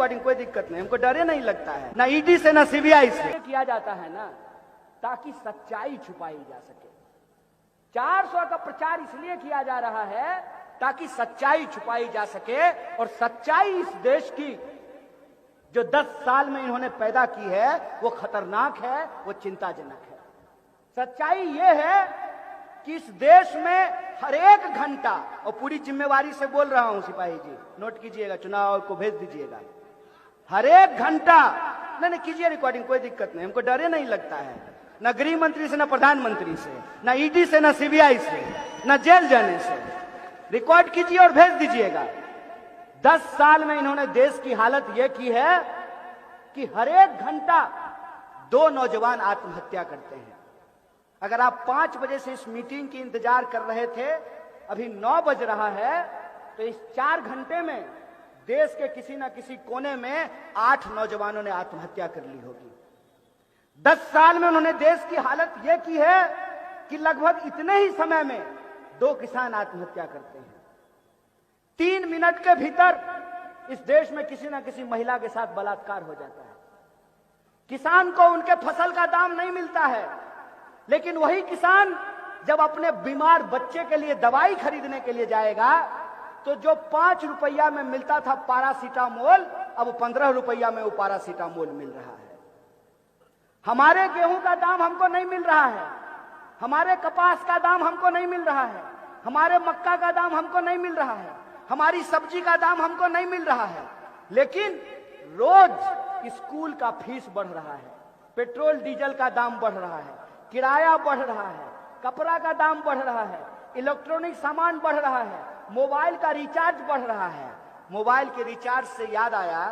Recording, कोई दिक्कत नहीं, हमको डरे नहीं लगता है, ना ईडी से ना सीबीआई से। किया जाता है ना ताकि सच्चाई छुपाई जा सके। 400 का प्रचार इसलिए किया जा रहा है ताकि सच्चाई छुपाई जा सके, और सच्चाई इस देश की जो 10 साल में इन्होंने पैदा की है वो खतरनाक है, वो चिंताजनक है। सच्चाई ये है कि इस देश में हर एक घंटा, और पूरी जिम्मेवारी से बोल रहा हूं सिपाही जी, नोट कीजिएगा, चुनाव को भेज दीजिएगा, हर एक घंटा, नहीं कीजिए रिकॉर्डिंग, कोई दिक्कत नहीं, हमको डरे नहीं लगता है, ना गृह मंत्री से, ना प्रधानमंत्री से, ना ईडी से, ना सीबीआई से, ना जेल जाने से। रिकॉर्ड कीजिए और भेज दीजिएगा। 10 साल में इन्होंने देश की हालत यह की है कि हर एक घंटा 2 नौजवान आत्महत्या करते हैं। अगर आप 5 बजे से इस मीटिंग की इंतजार कर रहे थे, अभी 9 बज रहा है, तो इस 4 घंटे में देश के किसी न किसी कोने में 8 नौजवानों ने आत्महत्या कर ली होगी। 10 साल में उन्होंने देश की हालत यह की है कि लगभग इतने ही समय में 2 किसान आत्महत्या करते हैं। 3 मिनट के भीतर इस देश में किसी न किसी महिला के साथ बलात्कार हो जाता है। किसान को उनके फसल का दाम नहीं मिलता है, लेकिन वही किसान जब अपने बीमार बच्चे के लिए दवाई खरीदने के लिए जाएगा, तो जो 5 रुपया में मिलता था पैरासीटामोल, अब 15 रुपया में वो पैरासीटामोल मिल रहा है। हमारे गेहूं का दाम हमको नहीं मिल रहा है, हमारे कपास का दाम हमको नहीं मिल रहा है, हमारे मक्का का दाम हमको नहीं मिल रहा है, हमारी सब्जी का दाम हमको नहीं मिल रहा है, लेकिन रोज स्कूल का फीस बढ़ रहा है, पेट्रोल डीजल का दाम बढ़ रहा है, किराया बढ़ रहा है, कपड़ा का दाम बढ़ रहा है, इलेक्ट्रॉनिक सामान बढ़ रहा है, मोबाइल का रिचार्ज बढ़ रहा है। मोबाइल के रिचार्ज से याद आया,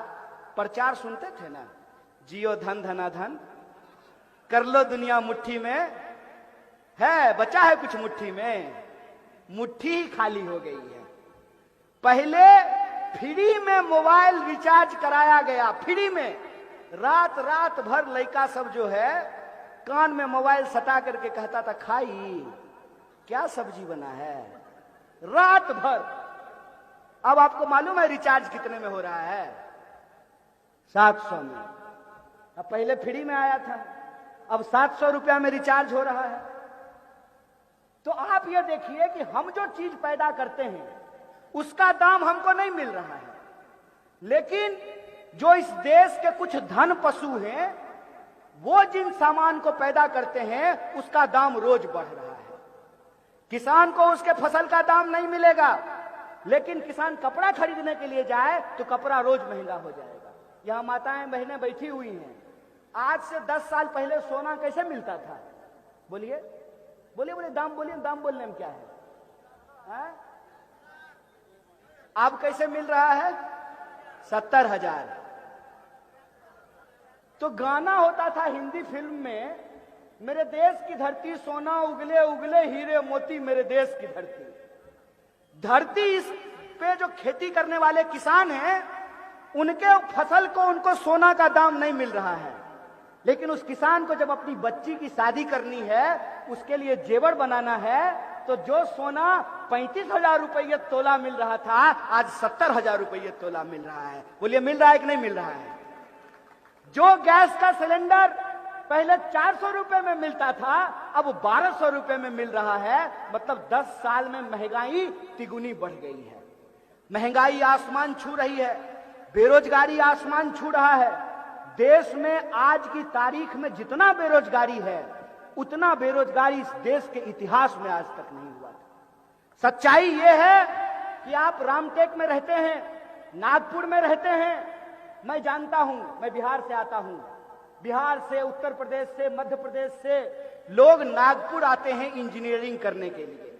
प्रचार सुनते थे ना, जियो धन धनाधन, कर लो दुनिया मुट्ठी में, है बचा है कुछ मुट्ठी में, मुट्ठी ही खाली हो गई है। पहले फ्री में मोबाइल रिचार्ज कराया गया, फ्री में, रात रात भर लड़का सब जो है कान में मोबाइल सटा करके कहता था, खाई क्या सब्जी बना है, रात भर। अब आपको मालूम है रिचार्ज कितने में हो रहा है? 700 में। अब पहले फ्री में आया था, अब 700 रुपया में रिचार्ज हो रहा है। तो आप ये देखिए कि हम जो चीज पैदा करते हैं उसका दाम हमको नहीं मिल रहा है, लेकिन जो इस देश के कुछ धन पशु हैं वो जिन सामान को पैदा करते हैं उसका दाम रोज बढ़ रहा है। किसान को उसके फसल का दाम नहीं मिलेगा, लेकिन किसान कपड़ा खरीदने के लिए जाए तो कपड़ा रोज महंगा हो जाएगा। यहां माताएं बहनें बैठी हुई हैं, आज से 10 साल पहले सोना कैसे मिलता था? बोलिए बोलिए बोलिए, दाम बोलिए, दाम बोलने में क्या है? अब कैसे मिल रहा है? 70,000। तो गाना होता था हिंदी फिल्म में, मेरे देश की धरती सोना उगले उगले हीरे मोती, मेरे देश की धरती। धरती इस पे जो खेती करने वाले किसान हैं उनके फसल को, उनको सोना का दाम नहीं मिल रहा है, लेकिन उस किसान को जब अपनी बच्ची की शादी करनी है, उसके लिए जेवर बनाना है, तो जो सोना 35,000 रुपये तोला मिल रहा था, आज 70,000 रुपये तोला मिल रहा है। बोलिए मिल रहा है कि नहीं मिल रहा है? जो गैस का सिलेंडर पहले 400 रुपए में मिलता था, अब 1200 रुपए में मिल रहा है। मतलब 10 साल में महंगाई तिगुनी बढ़ गई है। महंगाई आसमान छू रही है, बेरोजगारी आसमान छू रहा है। देश में आज की तारीख में जितना बेरोजगारी है, उतना बेरोजगारी इस देश के इतिहास में आज तक नहीं हुआ था। सच्चाई यह है कि आप रामटेक में रहते हैं, नागपुर में रहते हैं, मैं जानता हूं, मैं बिहार से आता हूं, बिहार से, उत्तर प्रदेश से, मध्य प्रदेश से लोग नागपुर आते हैं इंजीनियरिंग करने के लिए।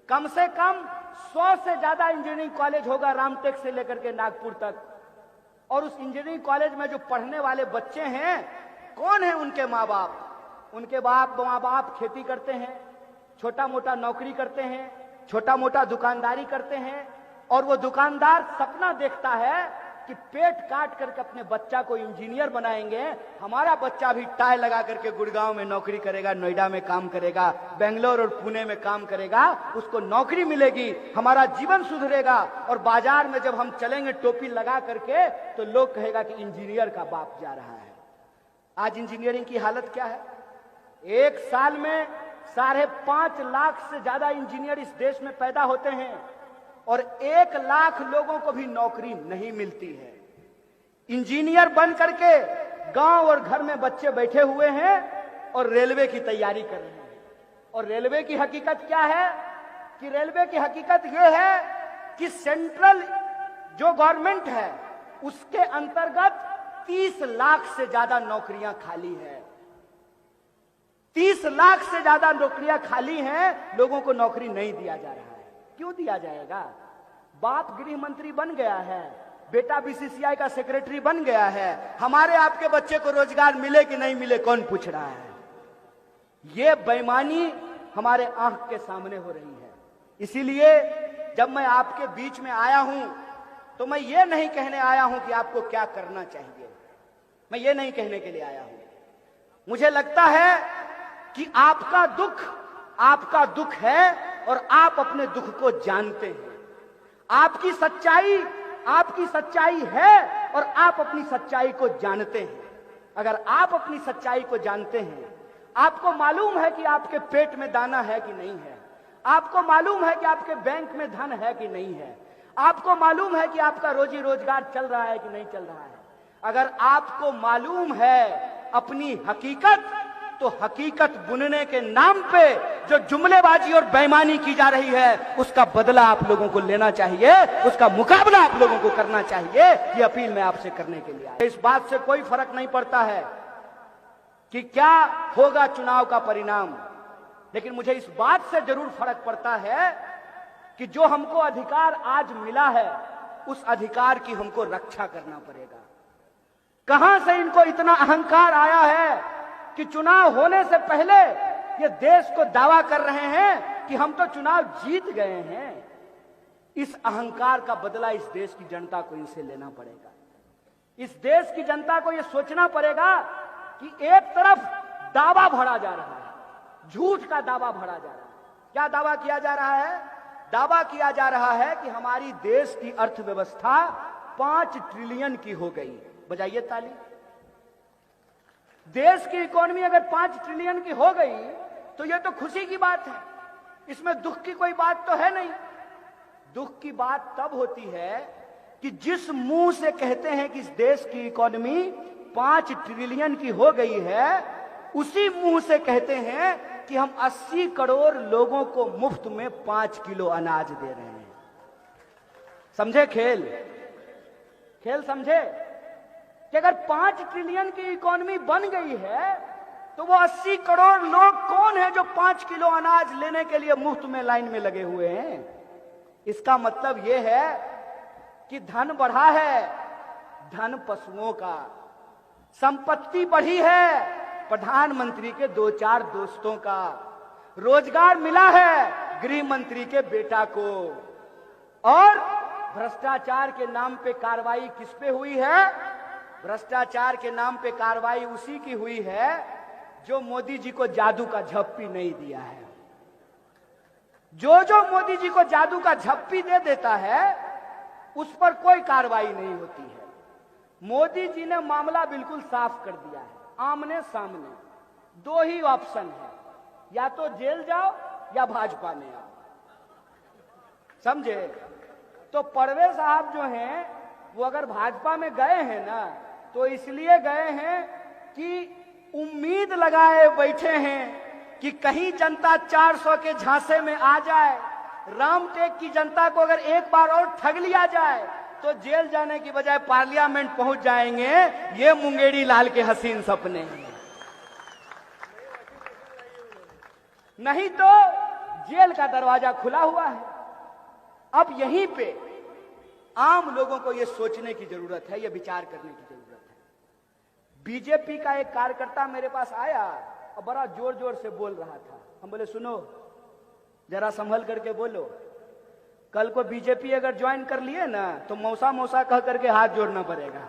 कम से कम 100 से ज्यादा इंजीनियरिंग कॉलेज होगा रामटेक से लेकर के नागपुर तक। और उस इंजीनियरिंग कॉलेज में जो पढ़ने वाले बच्चे हैं, कौन है उनके माँ बाप? उनके माँ बाप खेती करते हैं, छोटा मोटा नौकरी करते हैं, छोटा मोटा दुकानदारी करते हैं, और वो दुकानदार सपना देखता है कि पेट काट करके अपने बच्चा को इंजीनियर बनाएंगे, हमारा बच्चा भी टाई लगा करके गुड़गांव में नौकरी करेगा, नोएडा में काम करेगा, बेंगलोर और पुणे में काम करेगा, उसको नौकरी मिलेगी, हमारा जीवन सुधरेगा। और बाजार में जब हम चलेंगे टोपी लगा करके तो लोग कहेगा कि इंजीनियर का बाप जा रहा है। आज इंजीनियरिंग की हालत क्या है? एक साल में 5.5 लाख से ज्यादा इंजीनियर इस देश में पैदा होते हैं और 1 लाख लोगों को भी नौकरी नहीं मिलती है। इंजीनियर बन करके गांव और घर में बच्चे बैठे हुए हैं और रेलवे की तैयारी कर रहे हैं। और रेलवे की हकीकत क्या है कि रेलवे की हकीकत यह है कि सेंट्रल जो गवर्नमेंट है उसके अंतर्गत 30 लाख से ज्यादा नौकरियां खाली है। 30 लाख से ज्यादा नौकरियां खाली हैं, लोगों को नौकरी नहीं दिया जा रहा है। क्यों दिया जाएगा? बाप गृह मंत्री बन गया है, बेटा बीसीसीआई का सेक्रेटरी बन गया है, हमारे आपके बच्चे को रोजगार मिले कि नहीं मिले कौन पूछ रहा है? यह बेईमानी हमारे आंख के सामने हो रही है। इसीलिए जब मैं आपके बीच में आया हूं तो मैं ये नहीं कहने आया हूं कि आपको क्या करना चाहिए, मैं ये नहीं कहने के लिए आया हूं। मुझे लगता है कि आपका दुख है और आप अपने दुख को जानते हैं। आपकी सच्चाई है और आप अपनी सच्चाई को जानते हैं। अगर आप अपनी सच्चाई को जानते हैं, आपको मालूम है कि आपके पेट में दाना है कि नहीं है, आपको मालूम है कि आपके बैंक में धन है कि नहीं है, आपको मालूम है कि आपका रोजी रोजगार चल रहा है कि नहीं चल रहा है। अगर आपको मालूम है अपनी हकीकत, तो हकीकत बुनने के नाम पे जो जुमलेबाजी और बेईमानी की जा रही है उसका बदला आप लोगों को लेना चाहिए, उसका मुकाबला आप लोगों को करना चाहिए। ये अपील मैं आपसे करने के लिए आया। इस बात से कोई फर्क नहीं पड़ता है कि क्या होगा चुनाव का परिणाम, लेकिन मुझे इस बात से जरूर फर्क पड़ता है कि जो हमको अधिकार आज मिला है उस अधिकार की हमको रक्षा करना पड़ेगा। कहां से इनको इतना अहंकार आया है कि चुनाव होने से पहले ये देश को दावा कर रहे हैं कि हम तो चुनाव जीत गए हैं। इस अहंकार का बदला इस देश की जनता को इनसे लेना पड़ेगा। इस देश की जनता को यह सोचना पड़ेगा कि एक तरफ दावा भरा जा रहा है, झूठ का दावा भरा जा रहा है। क्या दावा किया जा रहा है? दावा किया जा रहा है कि हमारी देश की अर्थव्यवस्था 5 ट्रिलियन की हो गई। बजाइए ताली। देश की इकोनॉमी अगर 5 ट्रिलियन की हो गई तो यह तो खुशी की बात है, इसमें दुख की कोई बात तो है नहीं। दुख की बात तब होती है कि जिस मुंह से कहते हैं कि इस देश की इकोनॉमी 5 ट्रिलियन की हो गई है, उसी मुंह से कहते हैं कि हम 80 करोड़ लोगों को मुफ्त में 5 किलो अनाज दे रहे हैं। समझे खेल? खेल समझे कि अगर 5 ट्रिलियन की इकोनॉमी बन गई है तो वो 80 करोड़ लोग कौन है जो 5 किलो अनाज लेने के लिए मुफ्त में लाइन में लगे हुए हैं? इसका मतलब यह है कि धन बढ़ा है, धन पशुओं का, संपत्ति बढ़ी है प्रधानमंत्री के 2-4 दोस्तों का, रोजगार मिला है गृह मंत्री के बेटा को, और भ्रष्टाचार के नाम पे कार्रवाई किस पे हुई है? भ्रष्टाचार के नाम पे कार्रवाई उसी की हुई है जो मोदी जी को जादू का झप्पी नहीं दिया है। जो मोदी जी को जादू का झप्पी दे देता है उस पर कोई कार्रवाई नहीं होती है। मोदी जी ने मामला बिल्कुल साफ कर दिया है, आमने सामने 2 ही ऑप्शन है, या तो जेल जाओ या भाजपा में आओ। समझे? तो परवेज साहब जो हैं वो अगर भाजपा में गए हैं ना तो इसलिए गए हैं कि उम्मीद लगाए बैठे हैं कि कहीं जनता 400 के झांसे में आ जाए, रामटेक की जनता को अगर एक बार और ठग लिया जाए तो जेल जाने की बजाय पार्लियामेंट पहुंच जाएंगे। ये मुंगेरी लाल के हसीन सपने हैं। नहीं तो जेल का दरवाजा खुला हुआ है। अब यहीं पे आम लोगों को यह सोचने की जरूरत है, यह विचार करने की जरूरत है। बीजेपी का एक कार्यकर्ता मेरे पास आया और बड़ा जोर जोर से बोल रहा था। हम बोले सुनो जरा संभल करके बोलो। कल को बीजेपी अगर ज्वाइन कर लिए ना तो मौसा मौसा कह करके हाथ जोड़ना पड़ेगा।